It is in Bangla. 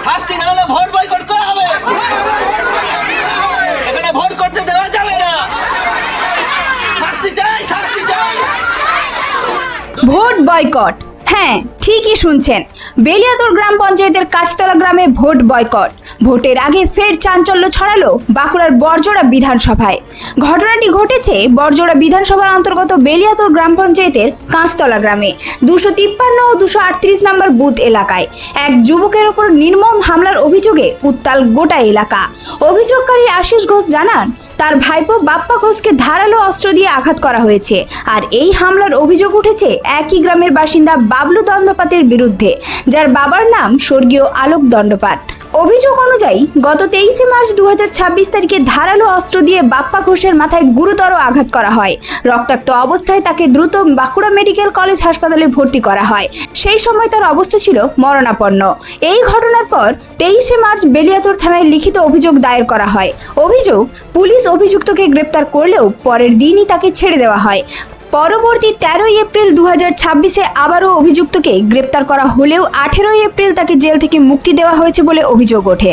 শাস্তি না হলে ভোট বয়কট করা হবে। এখানে ভোট করতে দেওয়া যাবে না। শাস্তি চাই, শাস্তি চাই। ভোট বয়কট, হ্যাঁ ঠিকই শুনছেন। বেলিয়াতোড় গ্রাম পঞ্চায়েতের কাঁচতলা গ্রামে ভোট বয়কট। ভোটের আগে ফের চাঞ্চল্য ছড়ালো বাঁকুড়ার বড়জোড়া বিধানসভায়। ঘটনাটি ঘটেছে বড়জোড়া বিধানসভার অন্তর্গত বেলিয়াতোড় গ্রাম পঞ্চায়েতের কাঁচতলা গ্রামে 253 ও 238 নম্বর বুথ এলাকায় এক যুবকের ওপর নির্মম হামলার অভিযোগে উত্তাল গোটা এলাকা। অভিযোগকারী আশিস ঘোষ জানান, তার ভাইপো বাপ্পা ঘোষকে ধারালো অস্ত্র দিয়ে আঘাত করা হয়েছে। আর এই হামলার অভিযোগ উঠেছে একই গ্রামের বাসিন্দা বাবলু দণ্ডপাতের বিরুদ্ধে, যার বাবার নাম স্বর্গীয় আলোক দণ্ডপাত। অভিযোগ অনুযায়ী গত 23 মার্চ 2026 তারিখে ধারালো অস্ত্র দিয়ে বাপ্পা ঘোষের মাথায় গুরুতর আঘাত করা হয়। রক্তাক্ত অবস্থায় তাকে দ্রুত বাঁকুড়া মেডিকেল কলেজ হাসপাতালে ভর্তি করা হয়। সেই সময় তার অবস্থা ছিল মরণাপন্ন। এই ঘটনার পর 23 মার্চ বেলিয়াতোড় থানায় লিখিত অভিযোগ দায়ের করা হয়। অভিযোগ, পুলিশ অভিযুক্তকে গ্রেপ্তার করলেও পরের দিনই তাকে ছেড়ে দেওয়া হয়। পরবর্তী 13 এপ্রিল 2026-এ আবারও অভিযুক্তকে গ্রেপ্তার করা হলেও 18 এপ্রিল তাকে জেল থেকে মুক্তি দেওয়া হয়েছে বলে অভিযোগ ওঠে।